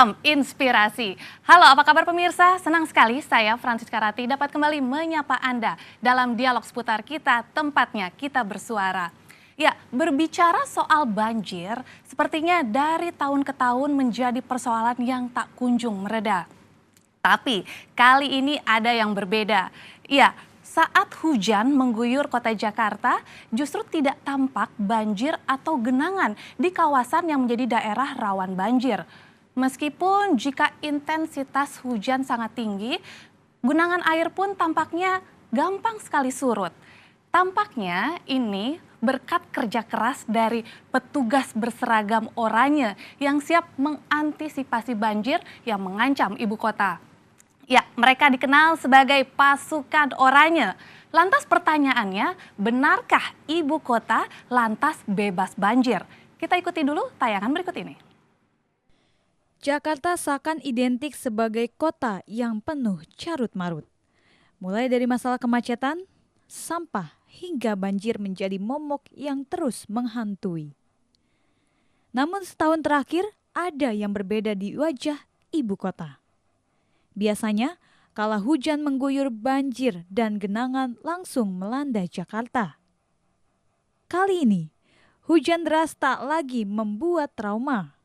Salam inspirasi. Halo, apa kabar pemirsa? Senang sekali saya Francisca Rati dapat kembali menyapa Anda dalam dialog seputar kita, tempatnya kita bersuara. Ya, berbicara soal banjir, sepertinya dari tahun ke tahun menjadi persoalan yang tak kunjung mereda. Tapi kali ini ada yang berbeda. Ya, saat hujan mengguyur kota Jakarta, justru tidak tampak banjir atau genangan di kawasan yang menjadi daerah rawan banjir. Meskipun jika intensitas hujan sangat tinggi, genangan air pun tampaknya gampang sekali surut. Tampaknya ini berkat kerja keras dari petugas berseragam oranye yang siap mengantisipasi banjir yang mengancam ibu kota. Ya, mereka dikenal sebagai pasukan oranye. Lantas pertanyaannya, benarkah ibu kota lantas bebas banjir? Kita ikuti dulu tayangan berikut ini. Jakarta seakan identik sebagai kota yang penuh carut-marut. Mulai dari masalah kemacetan, sampah, hingga banjir menjadi momok yang terus menghantui. Namun setahun terakhir ada yang berbeda di wajah ibu kota. Biasanya, kala hujan mengguyur banjir dan genangan langsung melanda Jakarta. Kali ini, hujan deras tak lagi membuat trauma.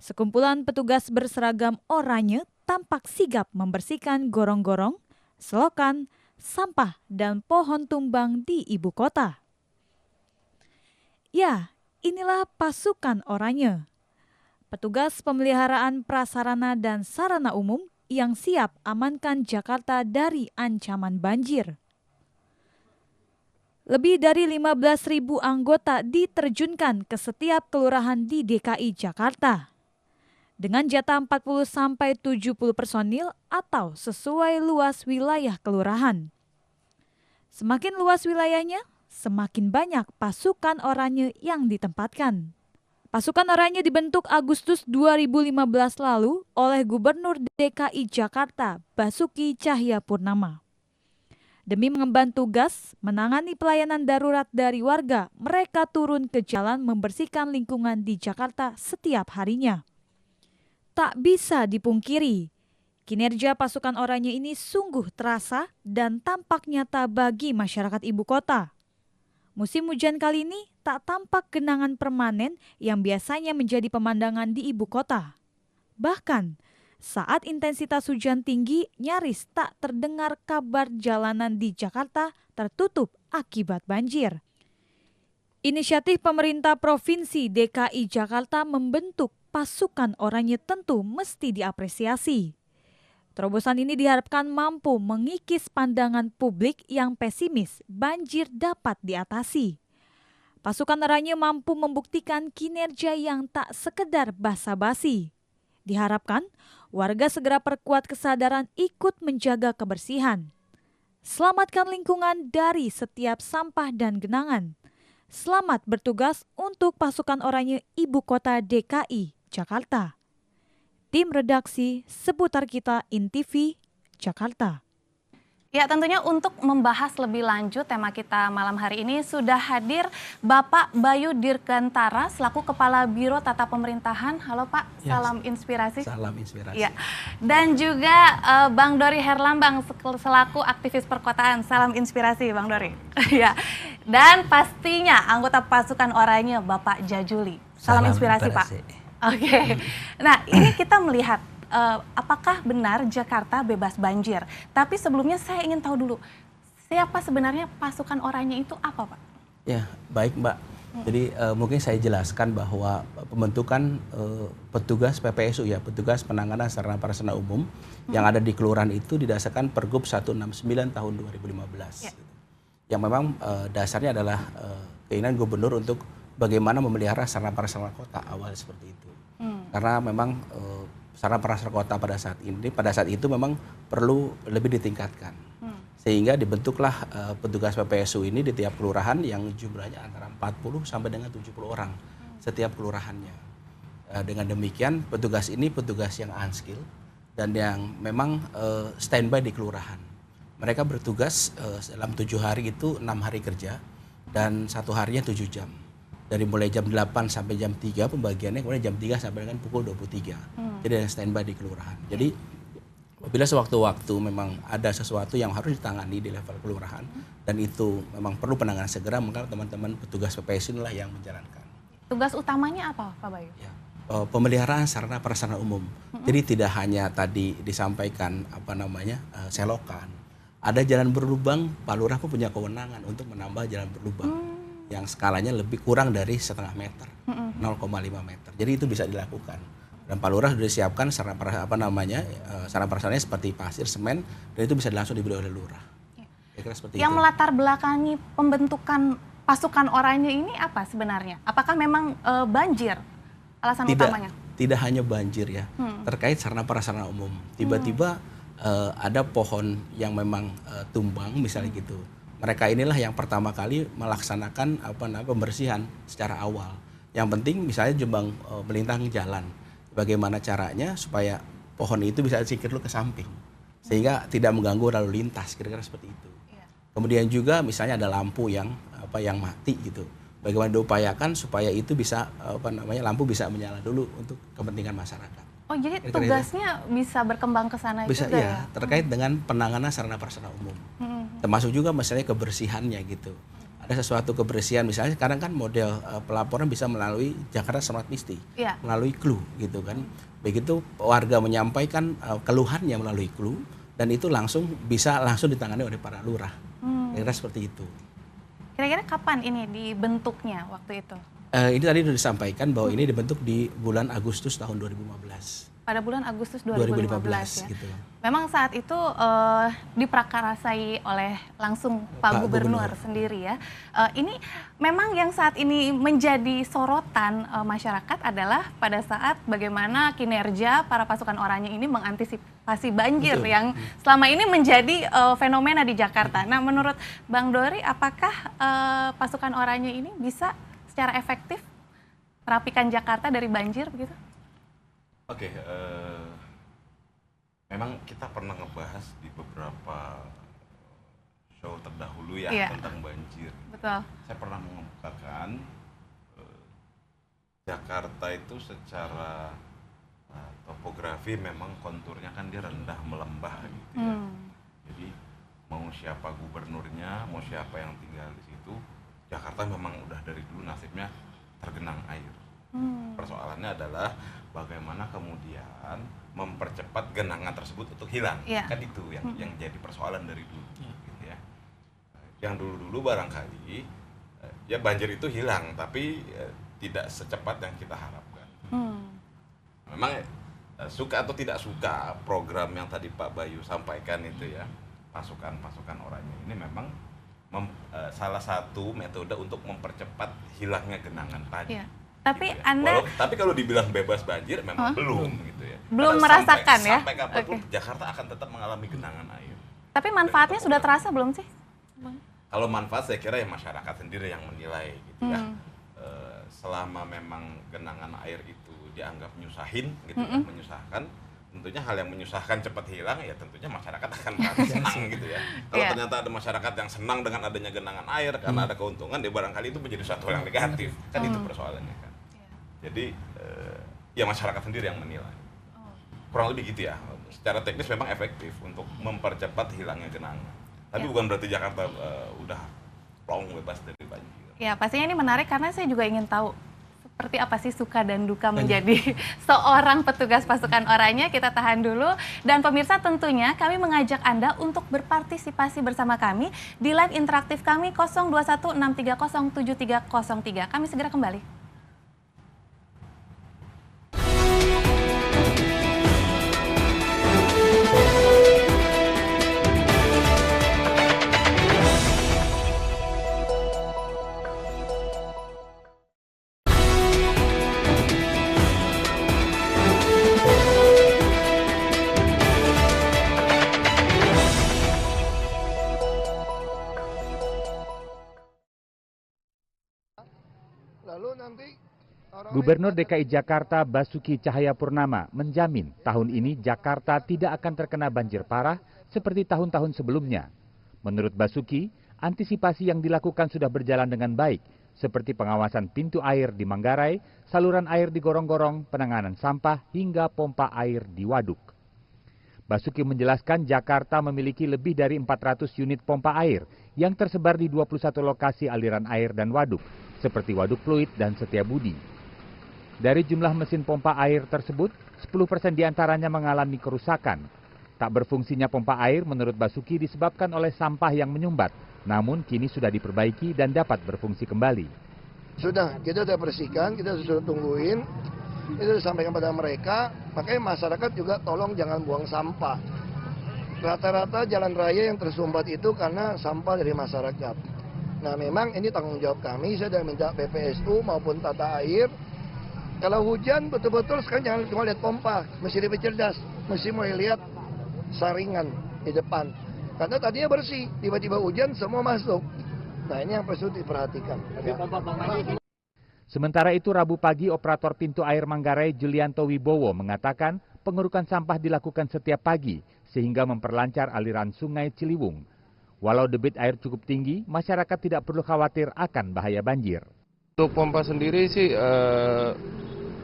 Sekumpulan petugas berseragam oranye tampak sigap membersihkan gorong-gorong, selokan, sampah, dan pohon tumbang di ibu kota. Ya, inilah pasukan oranye. Petugas pemeliharaan prasarana dan sarana umum yang siap amankan Jakarta dari ancaman banjir. Lebih dari 15.000 anggota diterjunkan ke setiap kelurahan di DKI Jakarta. Dengan jatah 40-70 personil atau sesuai luas wilayah kelurahan. Semakin luas wilayahnya, semakin banyak pasukan oranye yang ditempatkan. Pasukan oranye dibentuk Agustus 2015 lalu oleh Gubernur DKI Jakarta Basuki Cahayapurnama. Demi mengemban tugas menangani pelayanan darurat dari warga, mereka turun ke jalan membersihkan lingkungan di Jakarta setiap harinya. Tak bisa dipungkiri, kinerja pasukan oranye ini sungguh terasa dan tampak nyata bagi masyarakat ibu kota. Musim hujan kali ini tak tampak genangan permanen yang biasanya menjadi pemandangan di ibu kota. Bahkan, saat intensitas hujan tinggi, nyaris tak terdengar kabar jalanan di Jakarta tertutup akibat banjir. Inisiatif pemerintah Provinsi DKI Jakarta membentuk pasukan oranye tentu mesti diapresiasi. Terobosan ini diharapkan mampu mengikis pandangan publik yang pesimis banjir dapat diatasi. Pasukan oranye mampu membuktikan kinerja yang tak sekedar basa-basi. Diharapkan warga segera perkuat kesadaran ikut menjaga kebersihan. Selamatkan lingkungan dari setiap sampah dan genangan. Selamat bertugas untuk pasukan oranye ibu kota DKI Jakarta. Tim redaksi Seputar Kita INTV Jakarta. Ya, tentunya untuk membahas lebih lanjut tema kita malam hari ini sudah hadir Bapak Bayu Dirgantara selaku Kepala Biro Tata Pemerintahan. Halo Pak, salam inspirasi. Salam inspirasi. Ya. Dan juga Bang Dori Herlambang selaku aktivis perkotaan. Salam inspirasi Bang Dori. Ya. Dan pastinya anggota pasukan oranye Bapak Jajuli. Salam inspirasi Pak. Oke. Nah, ini kita melihat apakah benar Jakarta bebas banjir? Tapi sebelumnya saya ingin tahu dulu, siapa sebenarnya pasukan oranye itu apa Pak? Ya, baik Mbak. Jadi mungkin saya jelaskan bahwa pembentukan petugas PPSU ya, petugas penanganan sarana prasarana umum yang ada di kelurahan itu didasarkan Pergub 169 tahun 2015. Ya. Yang memang dasarnya adalah keinginan gubernur untuk bagaimana memelihara sarana prasarana kota awal seperti itu. Karena memang sarana prasarana kota pada saat itu memang perlu lebih ditingkatkan. Sehingga dibentuklah petugas PPSU ini di tiap kelurahan yang jumlahnya antara 40 sampai dengan 70 orang setiap kelurahannya. Dengan demikian petugas ini petugas yang unskilled dan yang memang standby di kelurahan. Mereka bertugas dalam 7 hari itu 6 hari kerja dan 1 harinya 7 jam. dari mulai jam 8 sampai jam 3 pembagiannya, kemudian jam 3 sampai dengan pukul 23. Jadi ada standby di kelurahan. Jadi apabila sewaktu-waktu memang ada sesuatu yang harus ditangani di level kelurahan dan itu memang perlu penanganan segera, maka teman-teman petugas PPSU inilah yang menjalankan. Tugas utamanya apa, Pak Bayu? Ya, pemeliharaan sarana prasarana umum. Jadi tidak hanya tadi disampaikan selokan. Ada jalan berlubang, Pak Lurah pun punya kewenangan untuk menambah jalan berlubang yang skalanya lebih kurang dari 0,5 meter, 0,5 meter. Jadi itu bisa dilakukan. Dan Pak Lurah sudah disiapkan sarana prasarananya seperti pasir, semen, dan itu bisa langsung dibeli oleh Lurah. Kira-kira seperti yang itu. melatar belakangi pembentukan pasukan oranye ini apa sebenarnya? Apakah memang banjir alasan utamanya? Tidak hanya banjir ya, terkait sarana prasarana umum. Tiba-tiba ada pohon yang memang tumbang misalnya gitu. Mereka inilah yang pertama kali melaksanakan pembersihan secara awal. Yang penting misalnya Jombang melintang jalan. Bagaimana caranya supaya pohon itu bisa disingkir dulu ke samping sehingga tidak mengganggu lalu lintas, kira-kira seperti itu. Kemudian juga misalnya ada lampu yang mati gitu. Bagaimana diupayakan supaya itu bisa lampu bisa menyala dulu untuk kepentingan masyarakat. Oh, jadi tugasnya bisa berkembang ke sana bisa, juga ya? Terkait dengan penanganan sarana prasarana umum. Termasuk juga misalnya kebersihannya gitu. Ada sesuatu kebersihan, misalnya sekarang kan model pelaporan bisa melalui Jakarta Smart Misty, melalui Clue gitu kan. Begitu warga menyampaikan keluhannya melalui Clue dan itu bisa langsung ditangani oleh para lurah. Kira-kira seperti itu. Kira-kira kapan ini dibentuknya waktu itu? Ini tadi sudah disampaikan bahwa ini dibentuk di bulan Agustus tahun 2015. Pada bulan Agustus 2015 ya. Gitu. Memang saat itu diprakarasai oleh langsung Pak Gubernur sendiri ya. Ini memang yang saat ini menjadi sorotan masyarakat adalah pada saat bagaimana kinerja para pasukan oranye ini mengantisipasi banjir yang selama ini menjadi fenomena di Jakarta. Nah, menurut Bang Dori, apakah pasukan oranye ini bisa secara efektif merapikan Jakarta dari banjir begitu? Oke, memang kita pernah ngebahas di beberapa show terdahulu ya tentang banjir. Betul. Saya pernah mengemukakan Jakarta itu secara topografi memang konturnya kan dia rendah melembah gitu ya. Jadi mau siapa gubernurnya, mau siapa yang tinggal di situ, Jakarta memang udah dari dulu nasibnya tergenang air. Persoalannya adalah bagaimana kemudian mempercepat genangan tersebut untuk hilang. Kan itu yang jadi persoalan dari dulu gitu ya. Yang dulu barangkali ya banjir itu hilang tapi tidak secepat yang kita harapkan. Memang suka atau tidak suka program yang tadi Pak Bayu sampaikan itu ya, pasukan oranye ini memang salah satu metode untuk mempercepat hilangnya genangan tadi. Tapi gitu ya. Tapi kalau dibilang bebas banjir memang belum gitu ya. Belum merasakan ya. Sampai kapanpun Jakarta akan tetap mengalami genangan air. Tapi manfaatnya sudah terasa belum sih? Kalau manfaat saya kira ya masyarakat sendiri yang menilai gitu ya. Selama memang genangan air itu dianggap menyusahin gitu kan, menyusahkan, tentunya hal yang menyusahkan cepat hilang ya tentunya masyarakat akan merasa senang gitu ya. Kalau ternyata ada masyarakat yang senang dengan adanya genangan air karena ada keuntungan, ya barangkali itu menjadi suatu yang negatif. Kan itu persoalannya kan. Jadi ya masyarakat sendiri yang menilai. Kurang lebih gitu ya. Secara teknis memang efektif untuk mempercepat hilangnya genangan. Tapi bukan berarti Jakarta udah plong bebas dari banjir. Ya, pastinya ini menarik karena saya juga ingin tahu seperti apa sih suka dan duka menjadi seorang petugas pasukan oranye. Kita tahan dulu. Dan pemirsa, tentunya kami mengajak Anda untuk berpartisipasi bersama kami di line interaktif kami 0216307303. Kami segera kembali. Gubernur DKI Jakarta Basuki Cahayapurnama menjamin tahun ini Jakarta tidak akan terkena banjir parah seperti tahun-tahun sebelumnya. Menurut Basuki, antisipasi yang dilakukan sudah berjalan dengan baik, seperti pengawasan pintu air di Manggarai, saluran air di gorong-gorong, penanganan sampah, hingga pompa air di waduk. Basuki menjelaskan Jakarta memiliki lebih dari 400 unit pompa air yang tersebar di 21 lokasi aliran air dan waduk, seperti Waduk Pluit dan Setiabudi. Dari jumlah mesin pompa air tersebut, 10% diantaranya mengalami kerusakan. Tak berfungsinya pompa air menurut Basuki disebabkan oleh sampah yang menyumbat, namun kini sudah diperbaiki dan dapat berfungsi kembali. Kita sudah bersihkan, kita sudah tungguin, itu sudah sampaikan pada mereka, makanya masyarakat juga tolong jangan buang sampah. Rata-rata jalan raya yang tersumbat itu karena sampah dari masyarakat. Nah memang ini tanggung jawab kami, saya sudah minta PPSU maupun tata air. Kalau hujan betul-betul sekarang jangan cuma lihat pompa, mesti lebih cerdas, mesti mulai lihat saringan di depan. Karena tadinya bersih, tiba-tiba hujan semua masuk. Nah ini yang perlu diperhatikan. Sementara itu Rabu pagi operator pintu air Manggarai Julianto Wibowo mengatakan pengerukan sampah dilakukan setiap pagi sehingga memperlancar aliran sungai Ciliwung. Walau debit air cukup tinggi, masyarakat tidak perlu khawatir akan bahaya banjir. Untuk pompa sendiri sih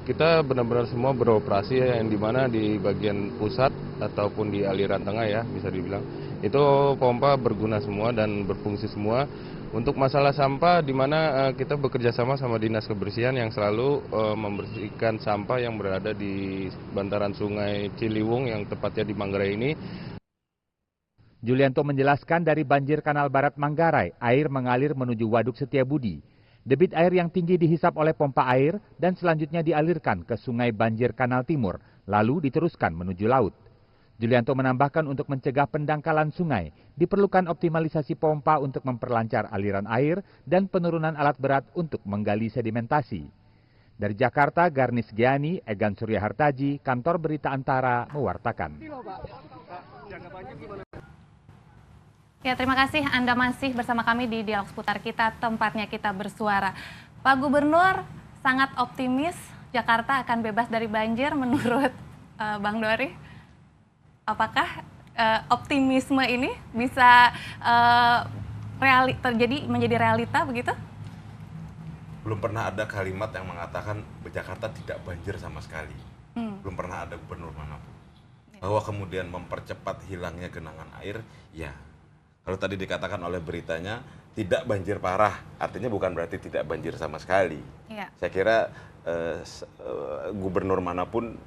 kita benar-benar semua beroperasi ya, yang dimana di bagian pusat ataupun di aliran tengah ya bisa dibilang. Itu pompa berguna semua dan berfungsi semua. Untuk masalah sampah di mana kita bekerja sama Dinas Kebersihan yang selalu membersihkan sampah yang berada di bantaran sungai Ciliwung yang tepatnya di Manggarai ini. Julianto menjelaskan dari banjir Kanal Barat Manggarai, air mengalir menuju Waduk Setiabudi. Debit air yang tinggi dihisap oleh pompa air dan selanjutnya dialirkan ke Sungai Banjir Kanal Timur, lalu diteruskan menuju laut. Julianto menambahkan untuk mencegah pendangkalan sungai, diperlukan optimalisasi pompa untuk memperlancar aliran air dan penurunan alat berat untuk menggali sedimentasi. Dari Jakarta, Garnis Giani, Egan Surya Hartaji, Kantor Berita Antara, mewartakan. Ya, terima kasih Anda masih bersama kami di Dialog Seputar Kita, tempatnya kita bersuara. Pak Gubernur sangat optimis Jakarta akan bebas dari banjir menurut Bang Dori. Apakah optimisme ini bisa menjadi realita begitu? Belum pernah ada kalimat yang mengatakan Jakarta tidak banjir sama sekali. Belum pernah ada gubernur manapun. Bahwa kemudian mempercepat hilangnya genangan air, ya. Kalau tadi dikatakan oleh beritanya tidak banjir parah, artinya bukan berarti tidak banjir sama sekali. Ya. Saya kira gubernur manapun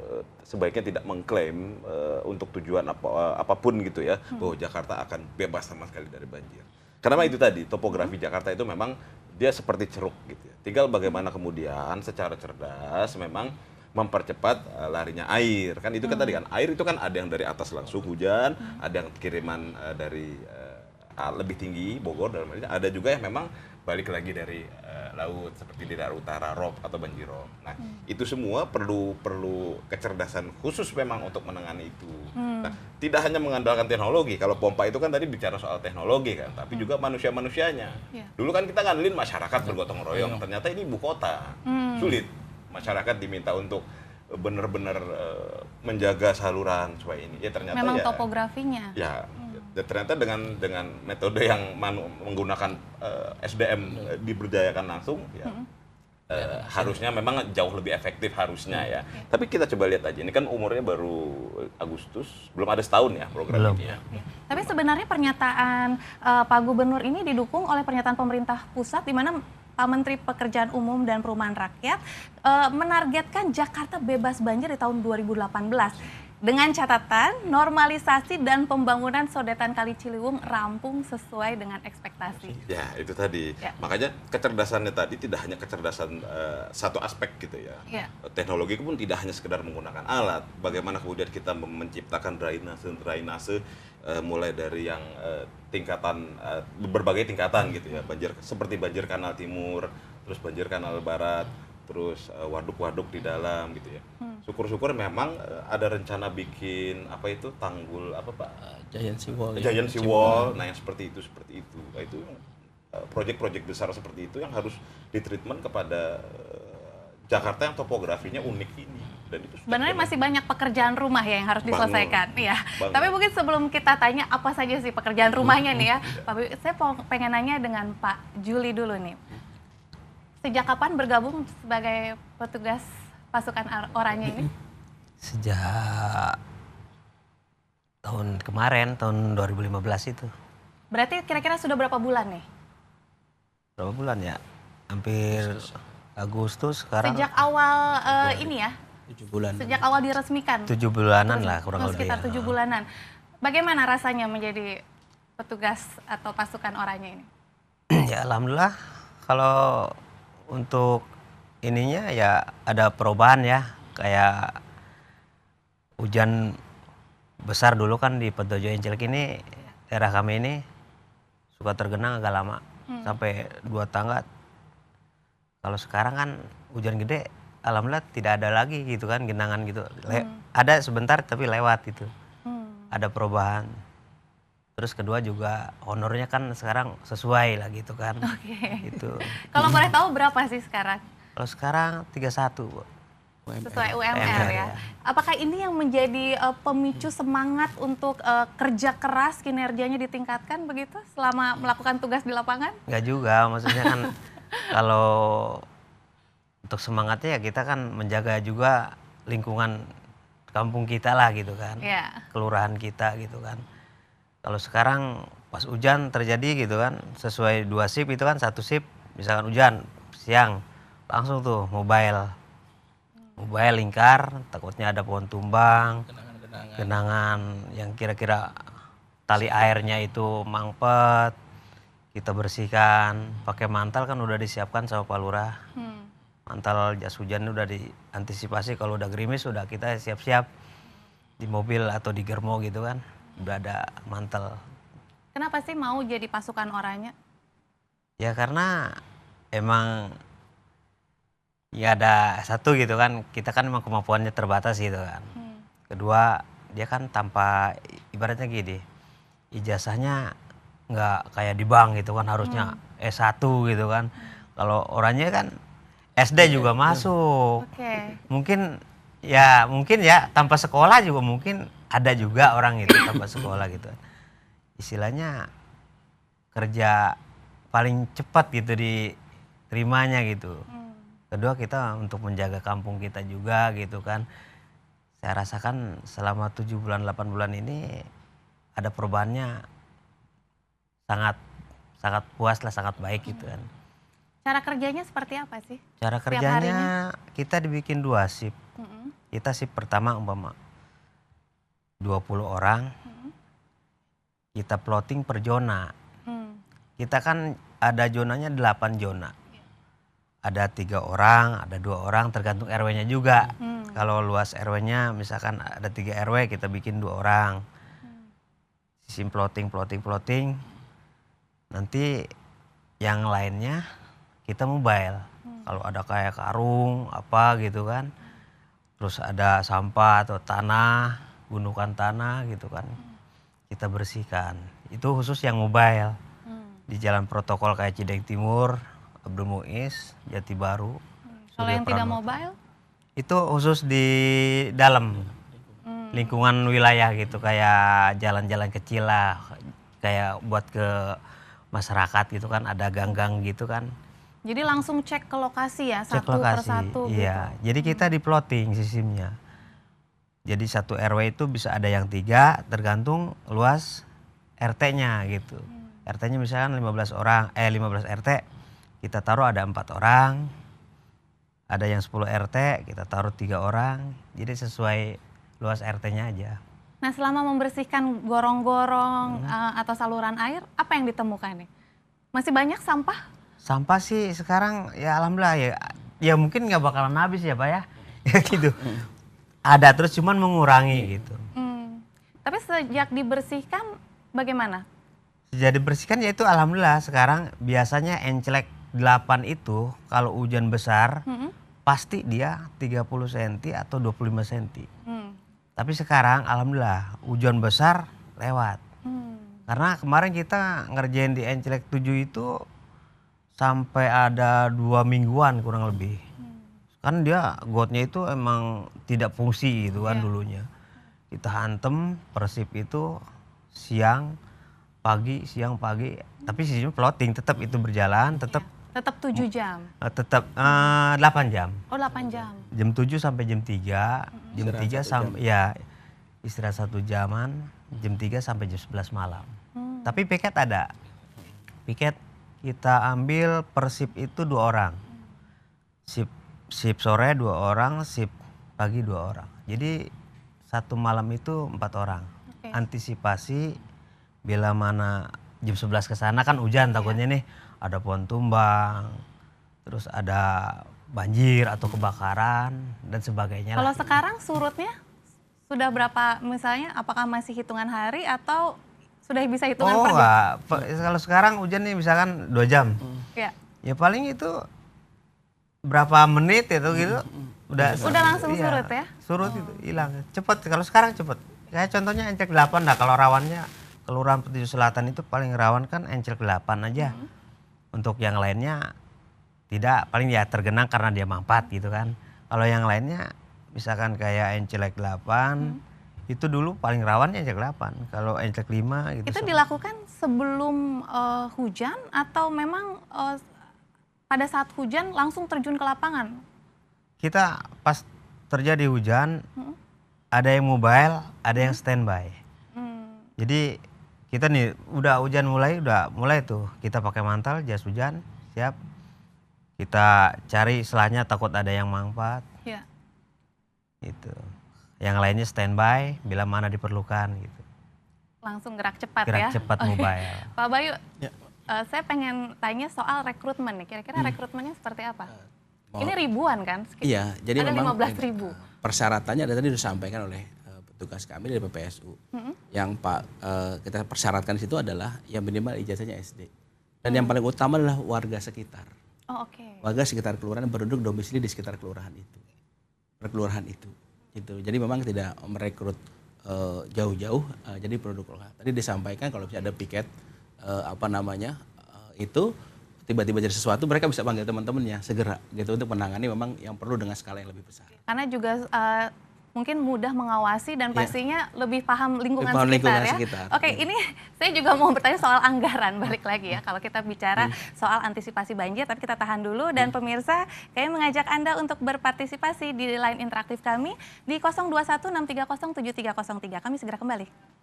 sebaiknya tidak mengklaim untuk tujuan apapun gitu ya, bahwa Jakarta akan bebas sama sekali dari banjir. Karena itu tadi, topografi Jakarta itu memang dia seperti ceruk gitu ya. Tinggal bagaimana kemudian secara cerdas memang mempercepat larinya air. Kan itu kan tadi kan, air itu kan ada yang dari atas langsung hujan, ada yang kiriman dari lebih tinggi, Bogor, dan ada juga yang memang balik lagi dari laut seperti di daerah utara, rob atau banjirop. Nah, itu semua perlu kecerdasan khusus memang untuk menangani itu. Nah, tidak hanya mengandalkan teknologi. Kalau pompa itu kan tadi bicara soal teknologi kan, tapi juga manusia-manusianya. Dulu kan kita ngandelin masyarakat bergotong royong, ternyata ini ibu kota. Sulit. Masyarakat diminta untuk benar-benar menjaga saluran supaya ini. Ya ternyata memang ya topografinya. Ya. Dan ternyata dengan metode yang menggunakan SDM diberdayakan langsung, ya, harusnya memang jauh lebih efektif harusnya ya. Tapi kita coba lihat aja, ini kan umurnya baru Agustus, belum ada setahun ya program ini ya. Tapi sebenarnya pernyataan Pak Gubernur ini didukung oleh pernyataan pemerintah pusat, di mana Pak Menteri Pekerjaan Umum dan Perumahan Rakyat menargetkan Jakarta bebas banjir di tahun 2018. Dengan catatan normalisasi dan pembangunan sodetan Kali Ciliwung rampung sesuai dengan ekspektasi. Ya, itu tadi. Ya. Makanya kecerdasannya tadi tidak hanya kecerdasan satu aspek gitu ya. Teknologi pun tidak hanya sekedar menggunakan alat. Bagaimana kemudian kita menciptakan drainase mulai dari yang tingkatan berbagai tingkatan gitu ya. Banjir seperti banjir Kanal Timur, terus banjir Kanal Barat, terus waduk-waduk di dalam gitu ya. Syukur-syukur memang ada rencana bikin apa itu tanggul apa Pak? Giant Seawall. Giant Seawall. Nah yang seperti itu. Nah, itu proyek-proyek besar seperti itu yang harus ditreatment kepada Jakarta yang topografinya unik ini. Dan itu sebenarnya masih banyak pekerjaan rumah ya yang harus diselesaikan. Ya. Tapi mungkin sebelum kita tanya apa saja sih pekerjaan rumahnya nih ya, Pak, saya pengen nanya dengan Pak Juli dulu nih. Sejak kapan bergabung sebagai petugas pasukan Oranye ini? Sejak tahun kemarin, tahun 2015 itu. Berarti kira-kira sudah berapa bulan nih? Berapa bulan ya? Hampir Agustus sekarang. Sejak awal ini ya? 7 bulan. Sejak awal diresmikan? 7 bulanan lah kurang lebih. Sekitar 7 bulanan. Bagaimana rasanya menjadi petugas atau pasukan Oranye ini? Ya alhamdulillah, kalau untuk ininya ya ada perubahan ya. Kayak hujan besar dulu kan di Petojo Encilek ini, daerah kami ini suka tergenang agak lama. Sampai 2 tangga. Kalau sekarang kan hujan gede, alhamdulillah tidak ada lagi gitu kan, genangan gitu. Ada sebentar tapi lewat gitu. Ada perubahan. Terus kedua juga honornya kan sekarang sesuai lah gitu kan. Oke. Gitu. Kalau boleh tahu berapa sih sekarang? Kalau sekarang 31, Bu. Sesuai UMR ya. Apakah ini yang menjadi pemicu semangat untuk kerja keras, kinerjanya ditingkatkan begitu selama melakukan tugas di lapangan? Enggak juga, maksudnya kan kalau untuk semangatnya ya kita kan menjaga juga lingkungan kampung kita lah gitu kan. Iya. Kelurahan kita gitu kan. Kalau sekarang pas hujan terjadi gitu kan, sesuai 2 shift itu kan, 1 shift misalkan hujan siang langsung tuh mobile lingkar, takutnya ada pohon tumbang, genangan yang kira-kira tali airnya itu mampet, kita bersihkan, pakai mantal kan udah disiapkan sama Pak Lurah. Mantal jas hujan udah diantisipasi, kalau udah gerimis udah kita siap-siap di mobil atau di germo gitu kan, udah ada mantel. Kenapa sih mau jadi pasukan Oranye? Ya karena emang ya ada satu gitu kan, kita kan emang kemampuannya terbatas gitu kan. Kedua, dia kan tanpa, ibaratnya gini, ijazahnya nggak kayak di bank gitu kan, harusnya S1 gitu kan. Kalau Oranye kan SD juga masuk. Oke. Mungkin ya tanpa sekolah juga mungkin ada juga orang itu tanpa sekolah gitu. Istilahnya kerja paling cepat gitu diterimanya gitu. Kedua, kita untuk menjaga kampung kita juga gitu kan. Saya rasakan selama 7 bulan 8 bulan ini ada perubahannya sangat puas lah, sangat baik gitu kan. Cara kerjanya seperti apa sih? Cara Setiap kerjanya kita dibikin 2 shift. Kita shift pertama umpama 20 orang. Kita plotting per zona. Kita kan ada zonanya 8 zona. Ada 3 orang, ada 2 orang, tergantung RW-nya juga. Kalau luas RW-nya misalkan ada 3 RW, kita bikin 2 orang. Sistem plotting. Nanti yang lainnya kita mobile. Kalau ada kayak karung apa gitu kan. Terus ada sampah atau tanah, gundukan tanah gitu kan. Kita bersihkan. Itu khusus yang mobile. Di jalan protokol kayak Cideng Timur, Abdul Muiz, Jati Baru. Kalau yang tidak mobile? Itu khusus di dalam lingkungan wilayah gitu, kayak jalan-jalan kecil lah, kayak buat ke masyarakat gitu kan, ada gang-gang gitu kan. Jadi langsung cek ke lokasi ya, Cek satu lokasi, persatu iya. gitu. Jadi kita di plotting sistemnya. Jadi satu RW itu bisa ada yang 3, tergantung luas RT-nya gitu. RT-nya misalkan 15 RT, kita taruh ada 4 orang. Ada yang 10 RT, kita taruh 3 orang. Jadi sesuai luas RT-nya aja. Nah, selama membersihkan gorong-gorong atau saluran air, apa yang ditemukan nih? Masih banyak sampah? Sampah sih sekarang ya alhamdulillah ya mungkin nggak bakalan habis ya Pak ya. Ya gitu. Ada terus cuman mengurangi gitu. Tapi sejak dibersihkan bagaimana? Sejak dibersihkan ya itu alhamdulillah sekarang biasanya Encilek 8 itu kalau hujan besar pasti dia 30 cm atau 25 cm. Tapi sekarang alhamdulillah hujan besar lewat. Karena kemarin kita ngerjain di Encilek 7 itu sampai ada 2 mingguan kurang lebih. Kan dia gotnya itu emang tidak fungsi gitu kan dulunya. Kita hantem persip itu siang pagi. Tapi sistemnya plotting tetap itu berjalan, tetap Tetap 7 jam. Tetap 8 jam. Oh, 8 jam. Jam 7 sampai jam 3, jam 3 sampai ya istirahat 1 jaman, jam 3 sampai jam 11 malam. Tapi piket ada. Piket kita ambil per shift itu 2 orang. Shift sore 2 orang, shift pagi 2 orang. Jadi 1 malam itu 4 orang. Oke. Antisipasi bila mana jam 11 ke sana kan hujan takutnya nih ada pohon tumbang, terus ada banjir atau kebakaran dan sebagainya. Kalau lah. sekarang surutnya sudah berapa, misalnya apakah masih hitungan hari atau sudah bisa hitungan per jam? Enggak. Kalau sekarang hujan nih misalkan 2 jam. Ya. Ya paling itu berapa menit itu gitu udah langsung surut ya? Surut itu hilang. Cepet kalau sekarang cepet. Kayak contohnya Encek 8 dah, kalau rawannya Kelurahan Petunjuk Selatan itu paling rawan kan Encek 8 aja. Untuk yang lainnya tidak, paling ya tergenang karena dia mampat gitu kan. Kalau yang lainnya misalkan kayak Encek 8 itu dulu paling rawan Encek 8. Kalau Encek 5 gitu. Itu dilakukan sebelum hujan atau memang pada saat hujan langsung terjun ke lapangan? Kita pas terjadi hujan, ada yang mobile, ada yang standby. Jadi kita nih udah hujan mulai tuh kita pakai mantel, jas hujan, siap. Kita cari selahnya takut ada yang mampat. Ya. Gitu. Yang lainnya standby bila mana diperlukan gitu. Langsung gerak cepat Gerak ya? cepat Oke. mobile. Pak Bayu, Ya. Saya pengen tanya soal rekrutmen nih. Kira-kira rekrutmennya seperti apa? Mau- Ini ribuan kan? Iya, jadi ada memang 15.000. persyaratannya ada tadi disampaikan oleh petugas kami dari PPSU. Yang kita persyaratkan di situ adalah yang minimal ijazahnya SD. Dan yang paling utama adalah warga sekitar. Oh, oke. Warga sekitar kelurahan penduduk domisili di sekitar kelurahan itu. Perkelurahan itu. Gitu. Jadi memang tidak merekrut jauh-jauh jadi penduduk kelurahan. Tadi disampaikan kalau bisa ada piket itu tiba-tiba jadi sesuatu, mereka bisa panggil teman-temannya segera gitu untuk menangani memang yang perlu dengan skala yang lebih besar. Karena juga mungkin mudah mengawasi dan pastinya lebih paham lingkungan Lebih paham sekitar lingkungan ya. sekitar. Oke, ini saya juga mau bertanya soal anggaran, balik lagi ya. Kalau kita bicara soal antisipasi banjir, tapi kita tahan dulu. Dan pemirsa, kami mengajak Anda untuk berpartisipasi di line interaktif kami di 0216307303. Kami segera kembali.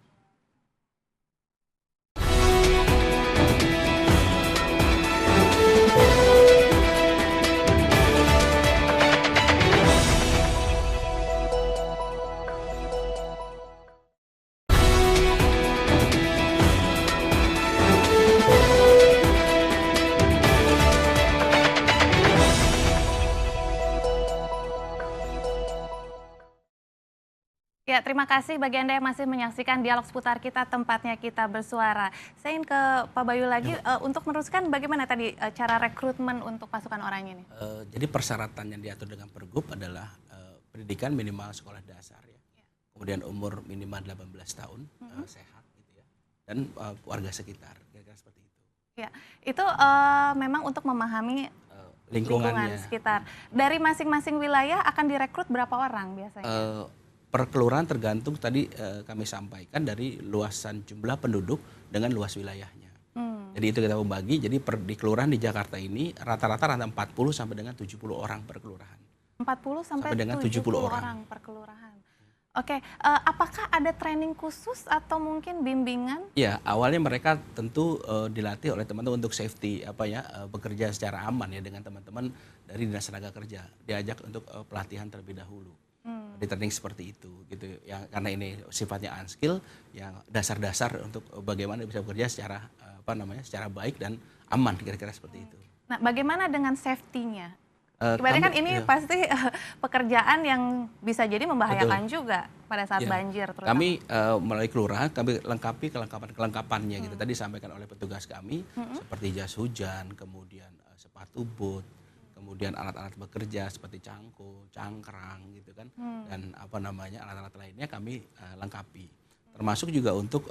Ya, terima kasih bagi Anda yang masih menyaksikan dialog seputar kita, tempatnya kita bersuara. Saya ingin ke Pak Bayu lagi untuk meneruskan bagaimana tadi cara rekrutmen untuk pasukan oranye ini. Jadi persyaratan yang diatur dengan Pergub adalah pendidikan minimal sekolah dasar ya. Kemudian umur minimal 18 tahun, sehat gitu ya. Dan warga sekitar, kira-kira seperti itu. Ya, itu memang untuk memahami lingkungan Lingkungannya. sekitar. Dari masing-masing wilayah akan direkrut berapa orang biasanya? Per kelurahan tergantung tadi kami sampaikan dari luasan jumlah penduduk dengan luas wilayahnya. Jadi itu kita membagi, jadi di kelurahan di Jakarta ini rata-rata 40 sampai dengan 70 orang per kelurahan. 40 sampai dengan 70 70 orang per kelurahan. Oke, apakah ada training khusus atau mungkin bimbingan? Ya, awalnya mereka tentu dilatih oleh teman-teman untuk safety bekerja secara aman ya dengan teman-teman dari Dinas Tenaga Kerja. Diajak untuk pelatihan terlebih dahulu. Di training seperti itu gitu ya, karena ini sifatnya unskill yang dasar-dasar untuk bagaimana bisa bekerja secara secara baik dan aman, kira-kira seperti itu. Nah, bagaimana dengan safety-nya? Ibaratnya kan ini pasti pekerjaan yang bisa jadi membahayakan juga pada saat banjir terutama. Kami melalui kelurahan kami lengkapi kelengkapannya gitu. Tadi disampaikan oleh petugas kami seperti jas hujan, kemudian sepatu boot, kemudian alat-alat bekerja seperti cangkul, cangkrang gitu kan, dan alat-alat lainnya kami lengkapi. Termasuk juga untuk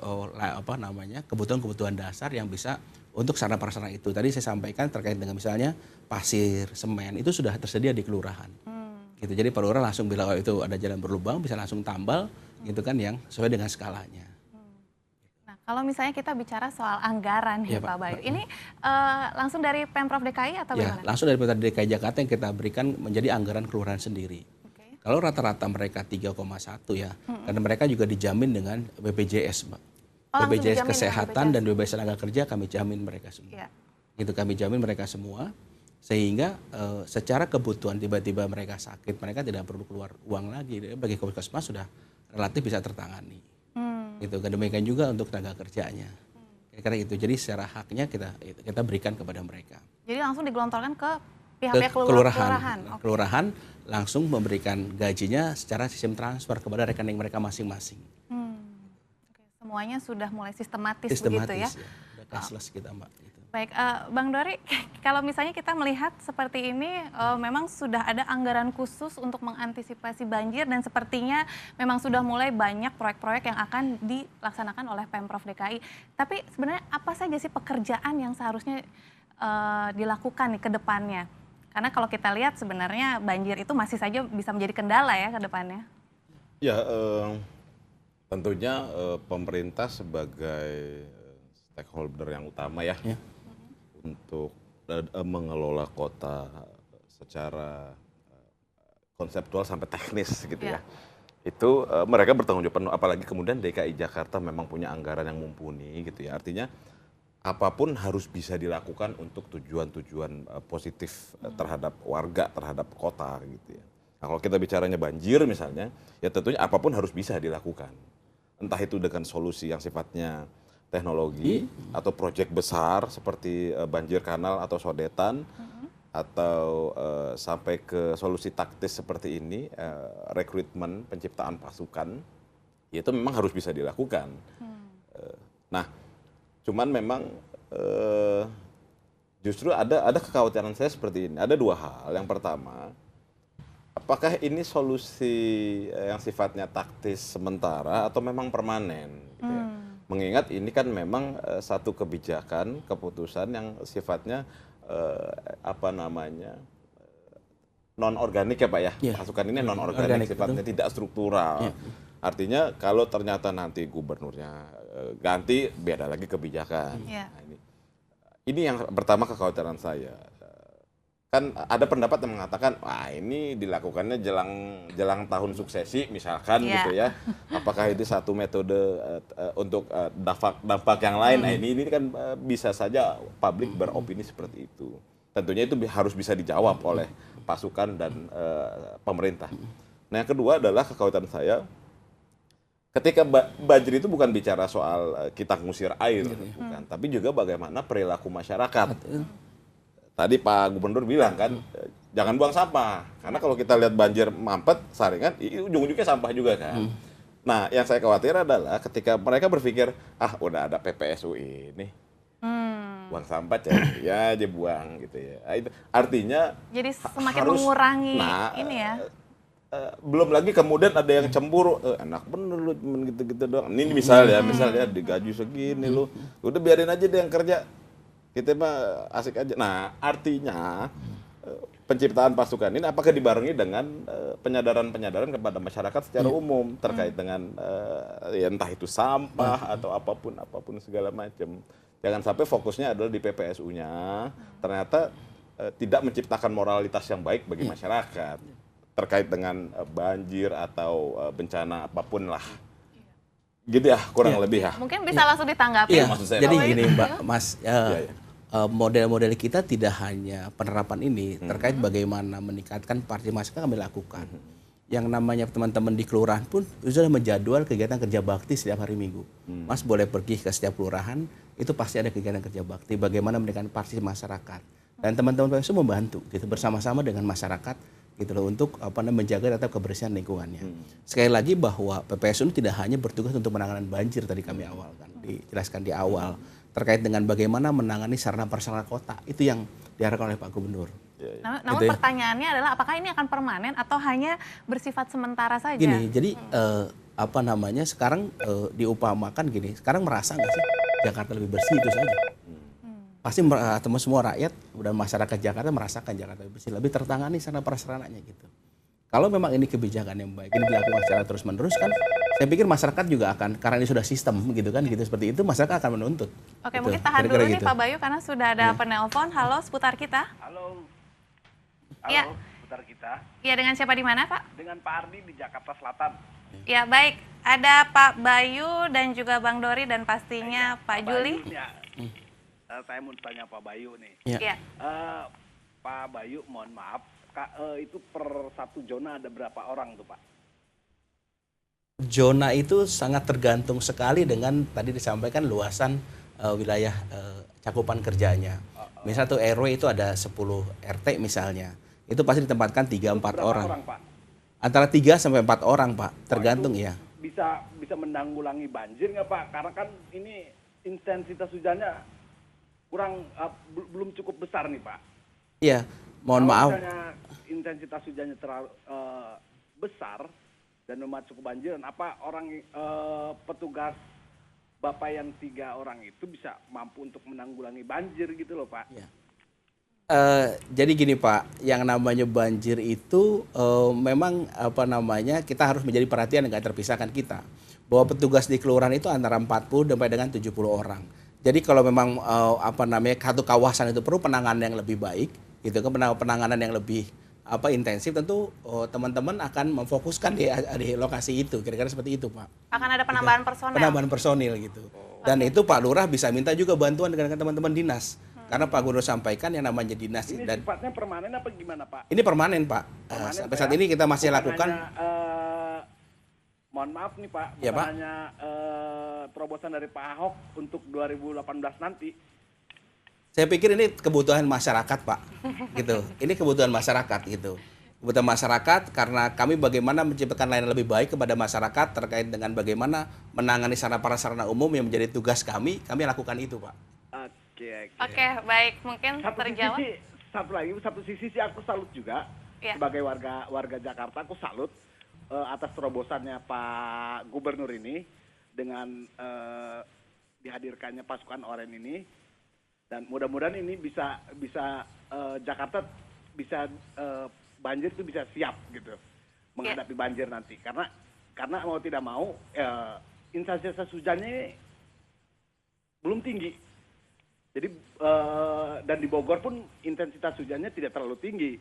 kebutuhan-kebutuhan dasar yang bisa untuk sarana prasarana itu. Tadi saya sampaikan terkait dengan misalnya pasir, semen itu sudah tersedia di kelurahan. Gitu. Jadi Pak Lurah langsung bila itu ada jalan berlubang bisa langsung tambal gitu kan yang sesuai dengan skalanya. Nah, Kalau misalnya kita bicara soal anggaran Iya, ya Pak Pak. Bayu, ini langsung dari Pemprov DKI atau Ya, bagaimana? langsung dari Pemprov DKI Jakarta yang kita berikan menjadi anggaran kelurahan sendiri. Oke. Kalau rata-rata mereka 3,1 ya, karena mereka juga dijamin dengan BPJS, Mbak. Oh, langsung BPJS dijamin Kesehatan dengan dan BPJS Tenaga Kerja kami jamin mereka semua. Iya. Itu kami jamin mereka semua, sehingga secara kebutuhan tiba-tiba mereka sakit, mereka tidak perlu keluar uang lagi. Bagi puskesmas sudah relatif bisa tertangani. Gitu. Demikian juga untuk tenaga kerjanya. Kira-kira itu. Jadi secara haknya kita berikan kepada mereka. Jadi langsung digelontorkan ke Ke pihak-pihak kelurahan. Oke. Kelurahan langsung memberikan gajinya secara sistem transfer kepada rekening mereka masing-masing. Oke, semuanya sudah mulai sistematis begitu ya. Udah cashless kita, Mbak. Gitu. Baik, Bang Dori, kalau misalnya kita melihat seperti ini, memang sudah ada anggaran khusus untuk mengantisipasi banjir dan sepertinya memang sudah mulai banyak proyek-proyek yang akan dilaksanakan oleh Pemprov DKI. Tapi sebenarnya apa saja sih pekerjaan yang seharusnya dilakukan nih ke depannya? Karena kalau kita lihat sebenarnya banjir itu masih saja bisa menjadi kendala ya ke depannya. Ya, tentunya pemerintah sebagai stakeholder yang utama ya, untuk mengelola kota secara konseptual sampai teknis gitu ya. Itu mereka bertanggung jawab penuh, apalagi kemudian DKI Jakarta memang punya anggaran yang mumpuni gitu ya. Artinya apapun harus bisa dilakukan untuk tujuan-tujuan positif terhadap warga, terhadap kota gitu ya. Nah, kalau kita bicaranya banjir misalnya, ya tentunya apapun harus bisa dilakukan. Entah itu dengan solusi yang sifatnya teknologi atau proyek besar seperti banjir kanal atau sodetan, atau sampai ke solusi taktis seperti ini, rekrutmen, penciptaan pasukan, ya itu memang harus bisa dilakukan. Nah, cuman memang justru ada kekhawatiran saya seperti ini. Ada dua hal. Yang pertama, apakah ini solusi yang sifatnya taktis sementara atau memang permanen? Gitu ya? Mengingat ini kan memang satu kebijakan, keputusan yang sifatnya non organik ya Pak ya. Pasukan ini non organik, sifatnya tidak struktural. Artinya kalau ternyata nanti gubernurnya ganti, beda lagi kebijakan. Nah, ini yang pertama kekhawatiran saya. Kan ada pendapat yang mengatakan, wah ini dilakukannya jelang tahun suksesi misalkan gitu ya. Apakah itu satu metode untuk dampak yang lain? Nah, ini kan bisa saja publik beropini seperti itu. Tentunya itu harus bisa dijawab oleh pasukan dan pemerintah. Nah, yang kedua adalah kekhawatiran saya, ketika banjir itu bukan bicara soal kita ngusir air, bukan, tapi juga bagaimana perilaku masyarakat. Tadi Pak Gubernur bilang kan, jangan buang sampah. Karena kalau kita lihat banjir mampet, Saringan, ujung-ujungnya sampah juga kan. Nah, yang saya khawatir adalah ketika mereka berpikir, udah ada PPSU ini, buang sampah ya aja buang gitu ya. Itu artinya jadi semakin mengurangi ini ya. Belum lagi kemudian ada yang cemburu, enak bener lu cuman gitu-gitu doang. Ini misalnya digaji segini lu, udah biarin aja deh yang kerja. Kita mah asik aja. Nah, artinya penciptaan pasukan ini apakah dibarengi dengan penyadaran-penyadaran kepada masyarakat secara umum terkait dengan ya entah itu sampah atau apapun segala macam. Jangan sampai fokusnya adalah di PPSU-nya, ternyata tidak menciptakan moralitas yang baik bagi masyarakat terkait dengan banjir atau bencana apapun lah. Gitu ya, kurang lebih ya. Mungkin bisa langsung ditanggapi. Jadi gini Mbak, Mas, model-model kita tidak hanya penerapan ini terkait bagaimana meningkatkan partisipasi masyarakat kami lakukan. Yang namanya teman-teman di kelurahan pun sudah menjadwal kegiatan kerja bakti setiap hari Minggu. Mas boleh pergi ke setiap kelurahan, itu pasti ada kegiatan kerja bakti. Bagaimana meningkatkan partisipasi masyarakat. Dan teman-teman PPSU membantu gitu bersama-sama dengan masyarakat gitu loh untuk menjaga tetap kebersihan lingkungannya. Sekali lagi bahwa PPSU tidak hanya bertugas untuk penanganan banjir tadi kami awal kan dijelaskan di awal terkait dengan bagaimana menangani sarana prasarana kota itu yang diharapkan oleh Pak Gubernur. Namun gitu pertanyaannya adalah apakah ini akan permanen atau hanya bersifat sementara saja? Gini, jadi sekarang diupamakan gini, sekarang merasa nggak sih Jakarta lebih bersih itu saja? Pasti semua rakyat dan masyarakat Jakarta merasakan Jakarta lebih bersih, lebih tertangani sarana prasarananya gitu. Kalau memang ini kebijakan yang baik, ini dilakukan secara terus-menerus kan Saya pikir masyarakat juga akan, karena ini sudah sistem gitu kan, gitu seperti itu masyarakat akan menuntut. Oke, Gitu, mungkin tahan kira-kira dulu nih gitu. Pak Bayu karena sudah ada Ya. penelpon. Halo, seputar kita. Halo. Iya. Putar kita. Iya, dengan siapa di mana, Pak? Dengan Pak Ardi di Jakarta Selatan. Ya, baik. Ada Pak Bayu dan juga Bang Dori dan pastinya Pak Juli. Bayu, ya. Saya mau tanya Pak Bayu nih. Ya. Iya. Pak Bayu, mohon maaf, itu per satu zona ada berapa orang tuh Pak? Zona itu sangat tergantung sekali dengan tadi disampaikan luasan wilayah cakupan kerjanya. Misal tuh RW itu ada 10 RT misalnya. Itu pasti ditempatkan 3-4 Berapa orang. Pak? Antara 3 sampai 4 orang, Pak. Tergantung itu ya. Bisa menanggulangi banjir nggak Pak? Karena kan ini intensitas hujannya kurang belum cukup besar nih Pak. Iya, mohon Kalau maaf. misalnya intensitas hujannya terlalu besar dan memacu kebanjiran, apa orang petugas Bapak yang 3 orang itu bisa mampu untuk menanggulangi banjir gitu loh Pak? Ya. Jadi gini Pak, yang namanya banjir itu memang apa namanya kita harus menjadi perhatian yang nggak terpisahkan kita. Bahwa petugas di kelurahan itu antara 40 sampai dengan 70 orang. Jadi kalau memang apa namanya satu kawasan itu perlu penanganan yang lebih baik, gitu kan, penanganan yang lebih intensif, tentu teman-teman akan memfokuskan di lokasi itu, kira-kira seperti itu Pak. Akan ada penambahan personel. Penambahan personil gitu. Dan itu Pak Lurah bisa minta juga bantuan dengan teman-teman dinas. Karena Pak Gubernur sampaikan yang namanya dinas Ini dan sifatnya permanen apa gimana Pak? ini permanen Pak. Permanen, Sampai Pak, saat ya? ini kita masih Bukan lakukan. hanya, mohon maaf nih Pak, Ya, bukan Pak. hanya terobosan dari Pak Ahok untuk 2018 nanti. Saya pikir ini kebutuhan masyarakat Pak. Gitu. Ini kebutuhan masyarakat gitu. Kebutuhan masyarakat karena kami bagaimana menciptakan layanan lebih baik kepada masyarakat terkait dengan bagaimana menangani sarana prasarana umum yang menjadi tugas kami lakukan itu Pak. Oke, baik. Mungkin terjawab. Satu sisi sih aku salut juga Iya. sebagai warga Jakarta, aku salut atas terobosannya Pak Gubernur ini dengan dihadirkannya pasukan oranye ini, dan mudah-mudahan ini bisa Jakarta bisa banjir itu bisa siap gitu menghadapi banjir nanti, karena mau tidak mau intensitas hujannya ini belum tinggi. Jadi dan di Bogor pun intensitas hujannya tidak terlalu tinggi,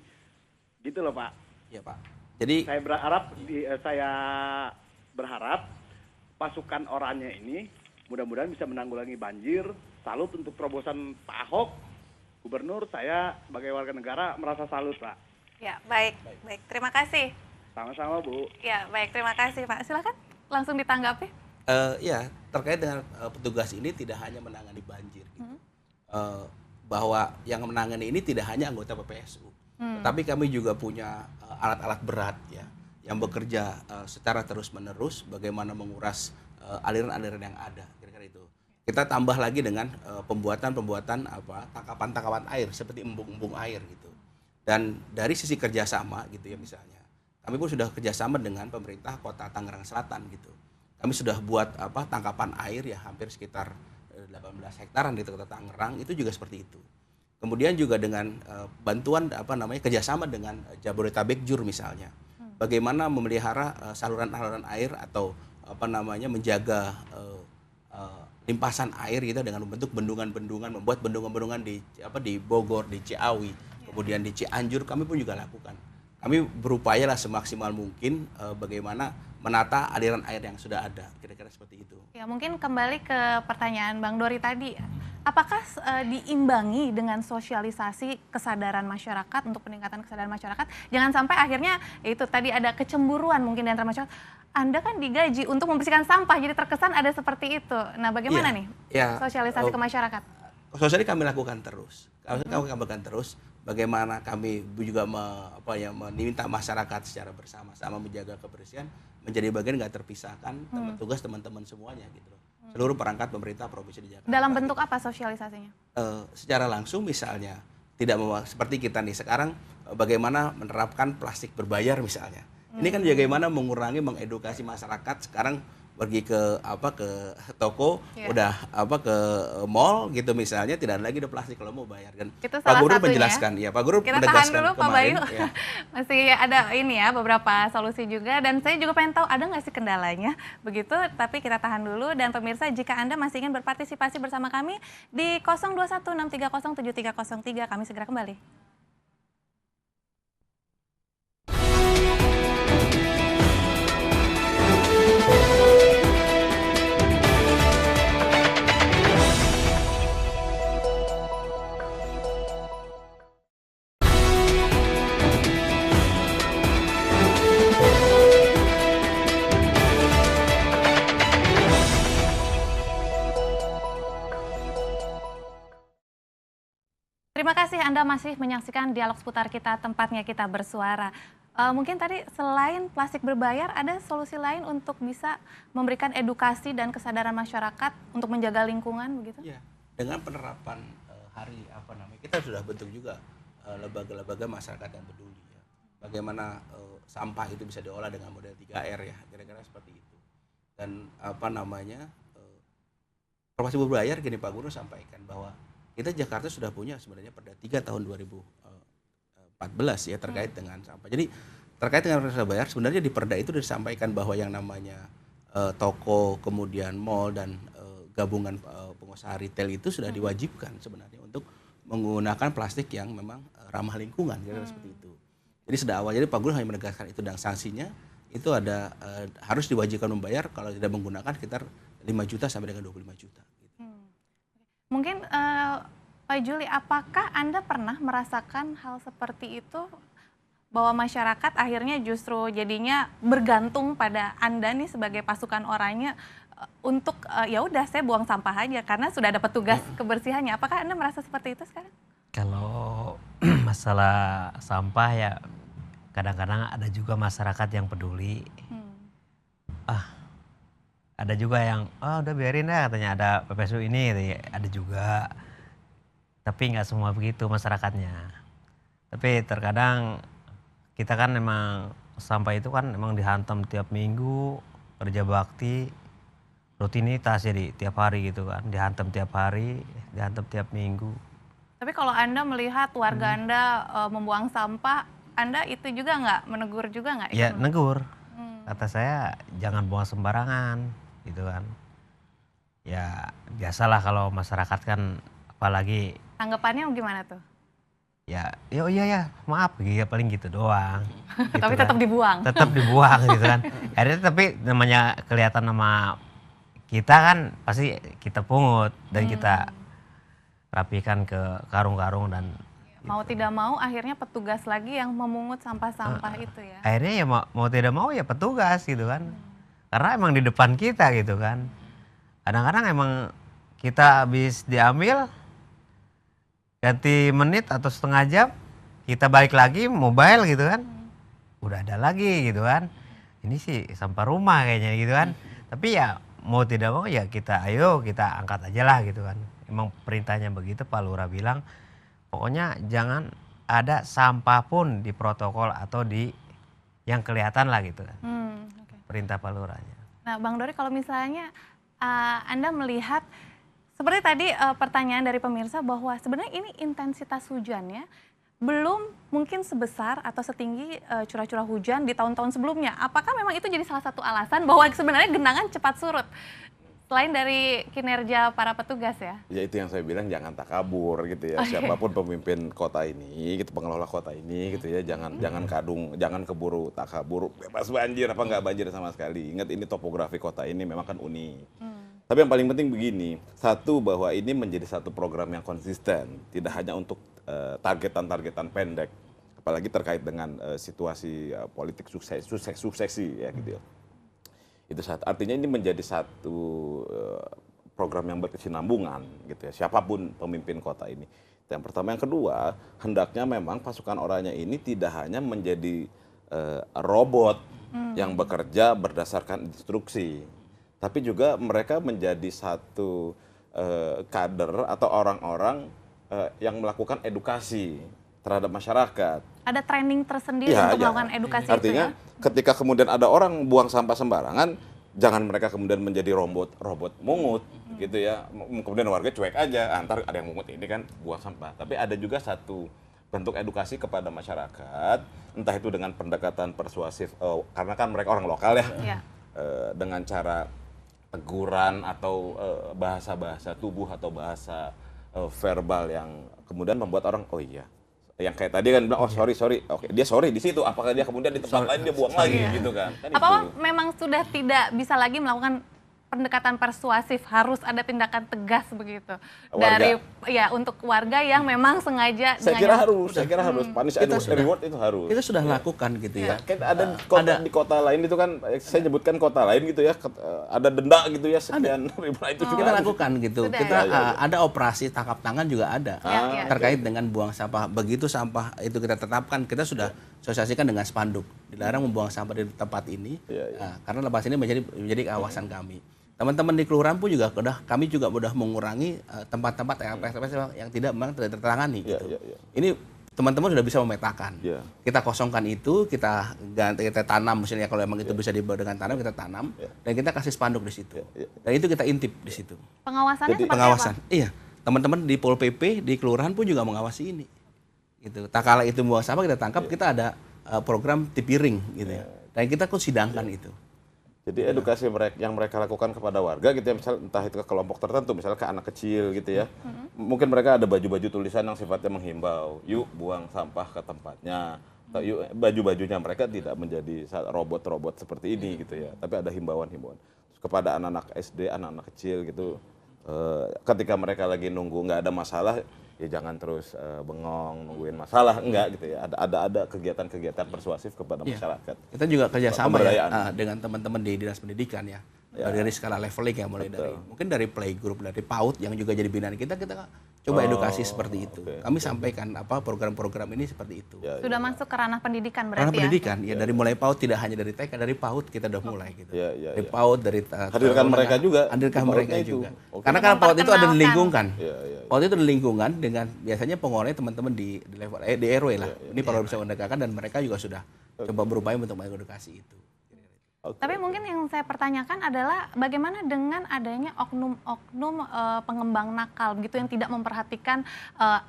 gitu loh Pak. Ya Pak. Jadi Saya berharap pasukan oranye ini mudah-mudahan bisa menanggulangi banjir. Salut untuk terobosan Pak Ahok, Gubernur. Saya sebagai warga negara merasa salut Pak. Ya, baik. Terima kasih. Sama-sama Bu. Ya, baik. Terima kasih Pak. Silakan langsung ditanggapi. Ya, terkait dengan petugas ini tidak hanya menangani banjir. Gitu. Bahwa yang menangani ini tidak hanya anggota PPSU, tetapi kami juga punya alat-alat berat ya, yang bekerja secara terus-menerus bagaimana menguras aliran-aliran yang ada, kira-kira itu. Kita tambah lagi dengan pembuatan tangkapan-tangkapan air seperti embung-embung air gitu. Dan dari sisi kerjasama gitu ya misalnya, kami pun sudah kerjasama dengan pemerintah Kota Tangerang Selatan gitu. Kami sudah buat tangkapan air ya hampir sekitar 18 hektaran di Kota Tangerang, itu juga seperti itu. Kemudian juga dengan bantuan kerjasama dengan Jabodetabek Jur misalnya, bagaimana memelihara saluran-saluran air atau menjaga limpasan air gitu dengan membentuk bendungan-bendungan, membuat bendungan-bendungan di Bogor, di Ciawi, kemudian di Cianjur kami pun juga lakukan. Kami berupaya lah semaksimal mungkin bagaimana menata aliran air yang sudah ada, kira-kira seperti itu. Ya, mungkin kembali ke pertanyaan Bang Dori tadi. Apakah diimbangi dengan sosialisasi kesadaran masyarakat untuk peningkatan kesadaran masyarakat? Jangan sampai akhirnya itu tadi ada kecemburuan mungkin di antara masyarakat. Anda kan digaji untuk membersihkan sampah, jadi terkesan ada seperti itu. Nah, bagaimana nih sosialisasi ke masyarakat? Sosialisasi kami lakukan terus. Kami lakukan terus. Bagaimana kami juga meminta masyarakat secara bersama-sama menjaga kebersihan menjadi bagian nggak terpisahkan tugas teman-teman semuanya gitu. Seluruh perangkat pemerintah provinsi di Jakarta. Dalam bentuk apa sosialisasinya? Secara langsung misalnya seperti kita nih sekarang bagaimana menerapkan plastik berbayar misalnya. Ini kan bagaimana mengurangi, mengedukasi masyarakat sekarang pergi ke toko, Iya. udah ke mall gitu misalnya, tidak ada lagi udah plastik kalau mau bayar kan. Itu Pak salah Gubernur satunya. menjelaskan, ya Pak Gubernur Kita tahan menegaskan dulu Pak kemarin. Bayu. Ya. Masih ada ini ya beberapa solusi juga, dan saya juga pengen tahu ada nggak sih kendalanya begitu, tapi kita tahan dulu. Dan pemirsa, jika Anda masih ingin berpartisipasi bersama kami di 0216307303, kami segera kembali. Terima kasih Anda masih menyaksikan dialog seputar kita, tempatnya kita bersuara. Mungkin tadi selain plastik berbayar, ada solusi lain untuk bisa memberikan edukasi dan kesadaran masyarakat untuk menjaga lingkungan begitu? Ya, dengan penerapan kita sudah bentuk juga lembaga-lembaga masyarakat yang peduli ya. Bagaimana sampah itu bisa diolah dengan model 3R ya, kira-kira seperti itu. Dan plastik berbayar, gini Pak Gubernur sampaikan bahwa kita Jakarta sudah punya sebenarnya Perda 3 tahun 2014 ya terkait dengan sampah. Jadi terkait dengan plastik berbayar sebenarnya di Perda itu disampaikan bahwa yang namanya toko, kemudian mall dan gabungan pengusaha retail itu sudah diwajibkan sebenarnya untuk menggunakan plastik yang memang ramah lingkungan, kira-kira seperti itu. Jadi sejak awal, jadi Pak Gubernur hanya menegaskan itu, dan sanksinya itu ada harus diwajibkan membayar kalau tidak menggunakan sekitar 5 juta sampai dengan 25 juta. Mungkin Pak Juli, apakah Anda pernah merasakan hal seperti itu, bahwa masyarakat akhirnya justru jadinya bergantung pada Anda nih sebagai pasukan orangnya untuk ya udah saya buang sampah aja karena sudah ada petugas kebersihannya. Apakah Anda merasa seperti itu sekarang? Kalau masalah sampah ya kadang-kadang ada juga masyarakat yang peduli. Ada juga yang udah biarin ya, katanya ada PPSU ini gitu ya. Ada juga, tapi nggak semua begitu masyarakatnya. Tapi terkadang kita kan memang sampah itu kan memang dihantam tiap minggu, kerja bakti, rutinitas, jadi tiap hari gitu kan, dihantam tiap hari, dihantam tiap minggu. Tapi kalau Anda melihat warga Anda membuang sampah, Anda itu juga nggak menegur juga nggak? Ya negur, kata saya jangan buang sembarangan gitu kan. Ya biasalah kalau masyarakat kan, apalagi Tanggapannya gimana tuh? ya iya ya maaf ya paling gitu doang. Gitu Tapi kan. tetap dibuang. Tetap dibuang gitu kan. Akhirnya tapi namanya kelihatan sama kita kan pasti kita pungut dan kita rapikan ke karung-karung dan Mau tidak mau akhirnya petugas lagi yang memungut sampah-sampah itu ya. akhirnya ya mau tidak mau ya petugas gitu kan. Karena emang di depan kita gitu kan. Kadang-kadang emang kita habis diambil, ganti menit atau setengah jam, kita balik lagi mobile gitu kan. Udah ada lagi gitu kan. Ini sih sampah rumah kayaknya gitu kan. Tapi ya mau tidak mau ya kita angkat aja lah gitu kan. Emang perintahnya begitu, Pak Lurah bilang. Pokoknya jangan ada sampah pun di protokol atau di yang kelihatan lah gitu kan. Perintah Pak Lurahnya. Nah Bang Dori, kalau misalnya Anda melihat seperti tadi pertanyaan dari pemirsa bahwa sebenarnya ini intensitas hujannya belum mungkin sebesar atau setinggi curah-curah hujan di tahun-tahun sebelumnya. Apakah memang itu jadi salah satu alasan bahwa sebenarnya genangan cepat surut? Selain dari kinerja para petugas ya? Ya itu yang saya bilang, jangan takabur gitu ya. Siapapun pemimpin kota ini, gitu, pengelola kota ini gitu ya, jangan keburu takabur, bebas banjir apa nggak banjir sama sekali. Ingat ini topografi kota ini memang kan unik. Tapi yang paling penting begini, satu bahwa ini menjadi satu program yang konsisten, tidak hanya untuk targetan-targetan pendek, apalagi terkait dengan situasi politik suksesi ya gitu ya. Itu artinya ini menjadi satu program yang berkesinambungan gitu ya, siapapun pemimpin kota ini. Yang pertama. Yang kedua, hendaknya memang pasukan orangnya ini tidak hanya menjadi robot yang bekerja berdasarkan instruksi, tapi juga mereka menjadi satu kader atau orang-orang yang melakukan edukasi terhadap masyarakat. Ada training tersendiri untuk melakukan edukasi artinya, itu ya? ketika kemudian ada orang buang sampah sembarangan, jangan mereka kemudian menjadi robot mungut gitu ya. Kemudian warga cuek aja, antar ada yang mungut ini kan buang sampah. Tapi ada juga satu bentuk edukasi kepada masyarakat, entah itu dengan pendekatan persuasif, karena kan mereka orang lokal ya, dengan cara teguran atau bahasa-bahasa tubuh atau bahasa verbal yang kemudian membuat orang oh iya, yang kayak tadi kan bilang oh sorry, oke dia sorry di situ, apakah dia kemudian di tempat lain dia buang lagi gitu kan? Apa memang sudah tidak bisa lagi melakukan pendekatan persuasif, harus ada tindakan tegas begitu dari ya untuk warga yang memang sengaja. Saya kira harus punish and reward itu harus. Kita sudah lakukan gitu ya. Kan ada di kota lain itu kan, saya nyebutkan kota lain gitu ya, ada denda gitu ya sekian ribu itu kita lakukan gitu. Sudah, kita ada operasi tangkap tangan juga ada terkait dengan buang sampah. Begitu sampah itu kita tetapkan, kita sudah sosialisasikan dengan spanduk dilarang membuang sampah di tempat ini. Karena lepas ini menjadi kawasan kami. Teman-teman di kelurahan pun juga kami juga sudah mengurangi tempat-tempat yang memang tidak tertangani. Ini teman-teman sudah bisa memetakan. Kita kosongkan itu, kita tanam misalnya kalau memang itu bisa dibawa dengan tanam, kita tanam dan kita kasih spanduk di situ. Dan itu kita intip di situ. Pengawasannya seperti pengawasan. apa? Iya, teman-teman di Pol PP di kelurahan pun juga mengawasi ini. Gitu. Tak kala itu buang sampah kita tangkap, kita ada program tipiring gitu ya. Dan kita sidangkan itu. Jadi edukasi yang mereka lakukan kepada warga gitu ya, misalnya entah itu ke kelompok tertentu, misalnya ke anak kecil gitu ya. Mungkin mereka ada baju-baju tulisan yang sifatnya menghimbau, yuk buang sampah ke tempatnya. Atau yuk, baju-bajunya mereka tidak menjadi robot-robot seperti ini gitu ya. Tapi ada himbauan-himbauan kepada anak-anak SD, anak-anak kecil gitu. Ketika mereka lagi nunggu nggak ada masalah, ya jangan terus bengong nungguin masalah, enggak gitu ya. Ada kegiatan-kegiatan persuasif kepada masyarakat. Kita juga kerjasama ya, dengan teman-teman di Dinas Pendidikan ya. Dari skala leveling ya, mulai dari mungkin dari playgroup, dari PAUD yang juga jadi binaan kita coba edukasi seperti itu. Kami sampaikan program-program ini seperti itu. Sudah masuk ke ranah pendidikan berarti ranah pendidikan ya, dari mulai PAUD, tidak hanya dari TK, dari PAUD kita udah mulai gitu. Dari PAUD, dari hadirkan mereka juga. Karena kan PAUD itu ada di lingkungan. PAUD itu di lingkungan dengan biasanya pengolahnya teman-teman di level di RW lah. Ini perlu bisa mendekatkan dan mereka juga sudah coba berupaya untuk mengedukasi itu. Tapi mungkin yang saya pertanyakan adalah bagaimana dengan adanya oknum-oknum pengembang nakal begitu yang tidak memperhatikan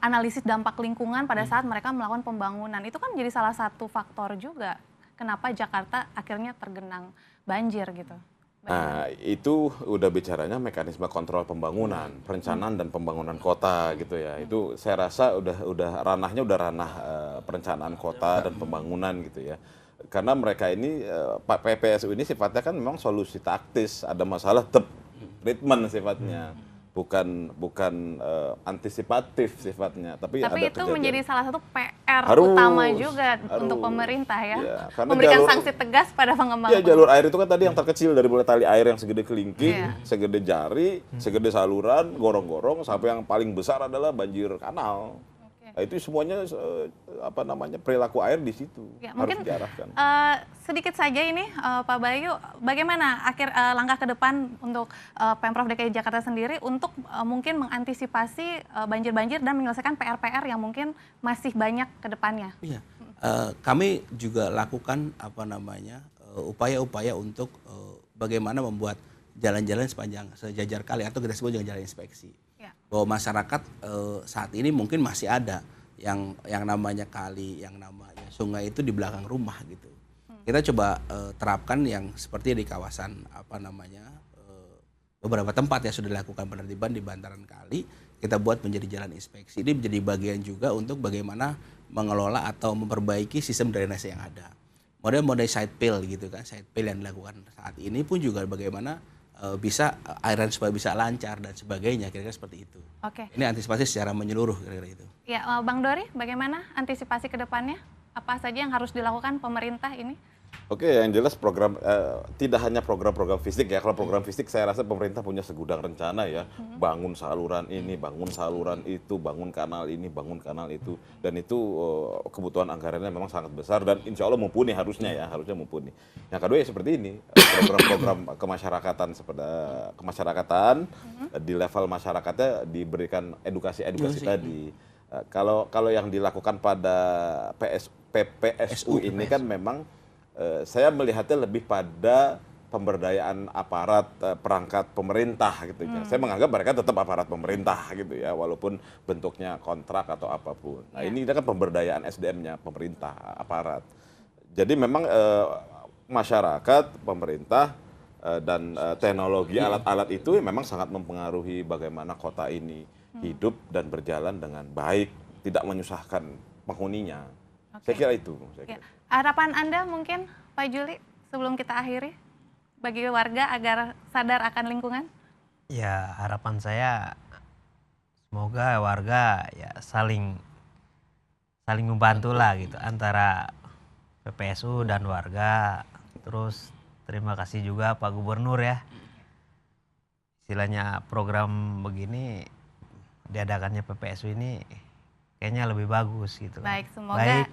analisis dampak lingkungan pada saat mereka melakukan pembangunan. Itu kan menjadi salah satu faktor juga kenapa Jakarta akhirnya tergenang banjir gitu. Nah, itu udah bicaranya mekanisme kontrol pembangunan, perencanaan dan pembangunan kota gitu ya. Itu saya rasa udah ranahnya ranah perencanaan kota dan pembangunan gitu ya. Karena mereka ini PPSU ini sifatnya kan memang solusi taktis, ada masalah treatment sifatnya, bukan antisipatif sifatnya, tapi ada itu kejadian. Menjadi salah satu PR utama juga untuk pemerintah ya, memberikan sanksi tegas pada pengembang. Ya, jalur air itu kan tadi yang terkecil, dari mulai tali air yang segede kelingking, segede jari, segede saluran, gorong-gorong, sampai yang paling besar adalah banjir kanal. Nah, itu semuanya perilaku air di situ harus diarahkan. Sedikit saja ini Pak Bayu, bagaimana langkah ke depan untuk Pemprov DKI Jakarta sendiri untuk mungkin mengantisipasi banjir-banjir dan menyelesaikan PR-PR yang mungkin masih banyak ke depannya? Iya, kami juga lakukan upaya-upaya untuk bagaimana membuat jalan-jalan sejajar kali atau kita sebut jalan inspeksi. Bahwa masyarakat saat ini mungkin masih ada yang namanya kali, yang namanya sungai itu di belakang rumah gitu. Kita coba terapkan yang seperti di kawasan beberapa tempat ya sudah dilakukan penertiban di bantaran kali, kita buat menjadi jalan inspeksi. Ini menjadi bagian juga untuk bagaimana mengelola atau memperbaiki sistem drainase yang ada. Model side pill gitu kan, side pill yang dilakukan saat ini pun juga bagaimana bisa airan supaya bisa lancar dan sebagainya, kira-kira seperti itu. Ini antisipasi secara menyeluruh kira-kira itu. Ya, Bang Dori, bagaimana antisipasi ke depannya? Apa saja yang harus dilakukan pemerintah ini? Yang jelas program tidak hanya program-program fisik ya. Kalau program fisik saya rasa pemerintah punya segudang rencana ya. Bangun saluran ini, bangun saluran itu, bangun kanal ini, bangun kanal itu. Dan itu kebutuhan anggarannya memang sangat besar dan insya Allah mumpuni harusnya mumpuni. Yang kedua ya seperti ini, program-program kemasyarakatan di level masyarakatnya diberikan edukasi tadi. Kalau yang dilakukan pada PPSU ini kan memang saya melihatnya lebih pada pemberdayaan aparat perangkat pemerintah gitu ya. Saya menganggap mereka tetap aparat pemerintah gitu ya, walaupun bentuknya kontrak atau apapun. Nah ini kan pemberdayaan SDM-nya pemerintah, aparat. Jadi memang masyarakat, pemerintah dan teknologi alat-alat itu memang sangat mempengaruhi bagaimana kota ini hidup dan berjalan dengan baik, tidak menyusahkan penghuninya. Saya kira itu. Harapan Anda mungkin Pak Juli sebelum kita akhiri? Bagi warga agar sadar akan lingkungan? Ya harapan saya semoga warga ya saling membantu lah gitu antara PPSU dan warga. Terus terima kasih juga Pak Gubernur ya. Istilahnya program begini diadakannya PPSU ini kayaknya lebih bagus gitu. Baik, semoga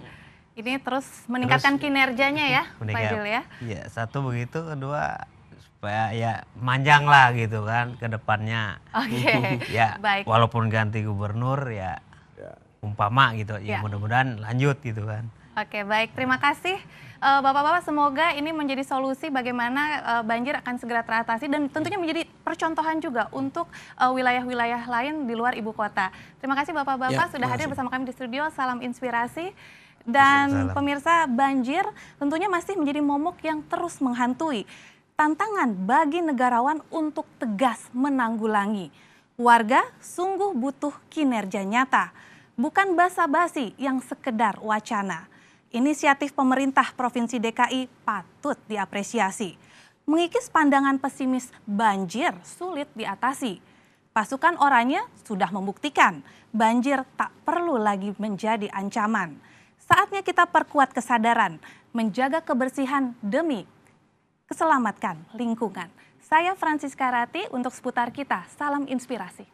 ini terus meningkatkan kinerjanya ya, Pak Jul ya. Iya, satu begitu, kedua supaya ya manjang lah gitu kan ke depannya. Oke. Ya, baik. walaupun ganti gubernur ya umpama gitu, ya mudah-mudahan lanjut gitu kan. Oke, baik. Terima kasih Bapak-bapak, semoga ini menjadi solusi bagaimana banjir akan segera teratasi dan tentunya menjadi percontohan juga untuk wilayah-wilayah lain di luar ibu kota. Terima kasih Bapak-bapak sudah hadir bersama kami di studio. Salam inspirasi. Dan pemirsa, banjir tentunya masih menjadi momok yang terus menghantui. Tantangan bagi negarawan untuk tegas menanggulangi. Warga sungguh butuh kinerja nyata, bukan basa-basi yang sekedar wacana. Inisiatif pemerintah Provinsi DKI patut diapresiasi. Mengikis pandangan pesimis banjir sulit diatasi. Pasukan Oranye sudah membuktikan banjir tak perlu lagi menjadi ancaman. Saatnya kita perkuat kesadaran, menjaga kebersihan demi keselamatan lingkungan. Saya Francisca Rati untuk Seputar Kita, salam inspirasi.